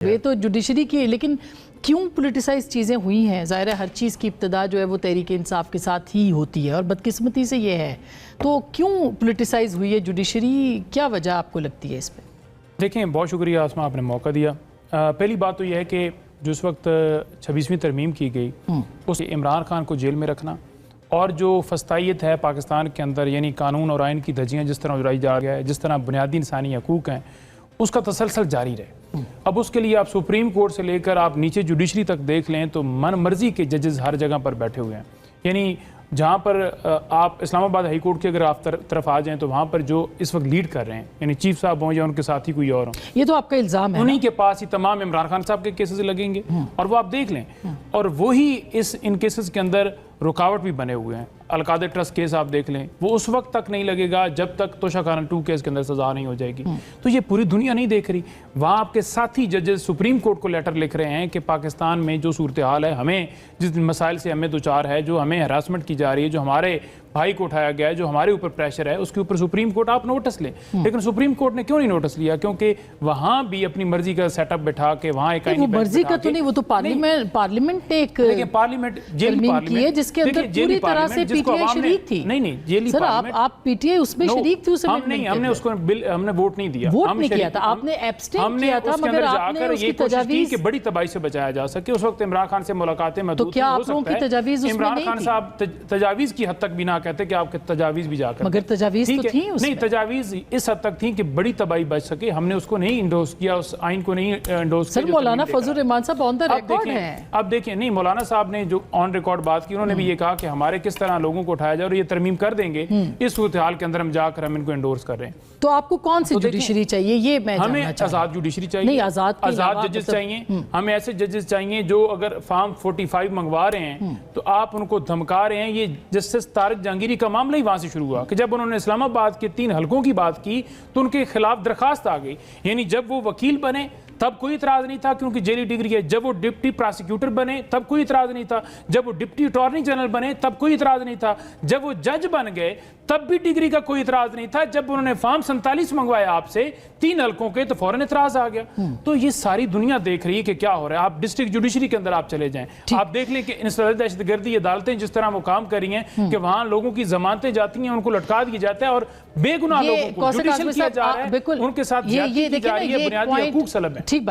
یہ تو جوڈیشری کی، لیکن کیوں پولیٹیسائز چیزیں ہوئی ہیں؟ ظاہر ہے ہر چیز کی ابتدا جو ہے وہ تحریک انصاف کے ساتھ ہی ہوتی ہے، اور بدقسمتی سے یہ ہے، تو کیوں پولیٹیسائز ہوئی ہے جوڈیشری؟ کیا وجہ آپ کو لگتی ہے اس پہ؟ دیکھیں، بہت شکریہ آسما، آپ نے موقع دیا۔ پہلی بات تو یہ ہے کہ جو اس وقت 26ویں ترمیم کی گئی اس عمران خان کو جیل میں رکھنا اور جو فسطائیت ہے پاکستان کے اندر، یعنی قانون اور آئین کی دھجیاں جس طرح اڑائی جا رہا ہے، جس طرح بنیادی انسانی حقوق ہیں، اس کا تسلسل جاری رہے۔ اب اس کے لیے آپ سپریم کورٹ سے لے کر آپ نیچے جوڈیشری تک دیکھ لیں تو من مرضی کے ججز ہر جگہ پر بیٹھے ہوئے ہیں۔ یعنی جہاں پر آپ اسلام آباد ہائی کورٹ کے اگر آپ طرف آ جائیں تو وہاں پر جو اس وقت لیڈ کر رہے ہیں، یعنی چیف صاحب ہوں یا ان کے ساتھی کوئی اور ہوں، یہ تو آپ کا الزام ہے، انہی کے پاس ہی تمام عمران خان صاحب کے کیسز لگیں گے، اور وہ آپ دیکھ لیں، اور وہی ان کیسز کے اندر رکاوٹ بھی بنے ہوئے ہیں۔ القادر ٹرسٹ کیس آپ دیکھ لیں، وہ اس وقت تک نہیں لگے گا جب تک توشہ خانہ 2 کیس کے اندر سزا نہیں ہو جائے گی۔ تو یہ پوری دنیا نہیں دیکھ رہی، وہاں آپ کے ساتھی ججز سپریم کورٹ کو لیٹر لکھ رہے ہیں کہ پاکستان میں جو صورتحال ہے، ہمیں جس مسائل سے ہمیں دوچار ہے، جو ہمیں ہراسمنٹ کی جا رہی ہے، جو ہمارے بھائی کو اٹھایا گیا ہے، جو ہمارے اوپر پریشر ہے، اس کے اوپر سپریم کورٹ آپ نوٹس لیں۔ لیکن سپریم کورٹ نے کیوں نہیں نوٹس لیا؟ کیونکہ وہاں بھی اپنی مرضی کا سیٹ اپ بٹھا کے وہاں ایک وہ مرضی کا تو نہیں، وہ تو پارلیمنٹ نے ایک ترمیم کی ہے جس کے اندر پوری طرح سے پی ٹی آئی شریک تھی۔ نہیں جیلی سر، آپ پی ٹی آئی اس میں شریک تھی، ہم نے اس کو ہم نے ووٹ نہیں دیا، ووٹ نہیں کیا تھا، آپ نے ایبسٹین کیا تھا، مگر آپ نے اس کی تجاویز کہ بڑی تباہی سے بچایا جا سکے۔ اس وقت عمران خان سے ملاقاتیں محدود تو کیا آپ لوگوں کی تجاویز اس میں عمران خان صاحب تجاویز کی حد تک بھی نہ کہتے کہ آپ کے تجاویز بھی جا کر، مگر تجاویز تو تھیں اس میں، نہیں تجاویز اس حد تک تھیں کہ بڑی تباہی بچ سکے۔ ہم نے اس کو نہیں انڈورس کیا، اس آئین کو نہیں انڈورس کیا۔ سر، مولانا فضل الرحمان صاحب آن دا ریکارڈ ہیں۔ اب دیکھیں، نہیں، مولانا صاحب نے جو آن ریکارڈ بات کی، انہوں نے بھی یہ کہا کہ ہمارے کس طرح لوگوں کو اٹھایا جائے اور یہ ترمیم کر دیں گے، اس صورتحال کے اندر ہم جا کر ہم ان کو انڈورس کر رہے ہیں۔ تو آپ کو کون سی جوڈیشری چاہیے؟ یہ میں جاننا ہمیں چاہتا ہوں۔ آزاد جوڈیشری چاہیے، نہیں، آزاد ججز چاہیے۔ ہمیں ایسے ججز چاہیے جو اگر فارم 45 منگوا رہے ہیں تو آپ ان کو دھمکا رہے ہیں۔ یہ جسٹس طارق جہانگیری کا معاملہ ہی وہاں سے شروع ہوا کہ جب انہوں نے اسلام آباد کے 3 حلقوں کی بات کی تو ان کے خلاف درخواست آ گئی۔ یعنی جب وہ وکیل بنے تب کوئی اعتراض نہیں تھا کیونکہ جیلی ڈگری ہے، جب وہ ڈپٹی پراسیکیوٹر بنے تب کوئی اعتراض نہیں تھا، جب وہ ڈپٹی اٹارنی جنرل بنے تب کوئی اعتراض نہیں تھا، جب وہ جج بن گئے تب بھی ڈگری کا کوئی اعتراض نہیں تھا، جب انہوں نے فارم 47 منگوایا آپ سے 3 حلقوں کے تو فوراً اعتراض آ گیا۔ تو یہ ساری دنیا دیکھ رہی ہے کہ کیا ہو رہا ہے۔ آپ ڈسٹرکٹ جوڈیشری کے اندر آپ چلے جائیں، آپ دیکھ لیں کہ انسداد دہشت گردی عدالتیں جس طرح وہ کام کر رہی ہیں کہ وہاں لوگوں کی ضمانتیں جاتی ہیں، ان کو لٹکا دیا جاتا ہے اور بے گناہ لوگوں کو جوڈیشل کیا جا رہا ہے، ان کے ساتھ زیادتی کی جا رہی ہے، بنیادی حقوق سلب ہے۔ ٹھیک بات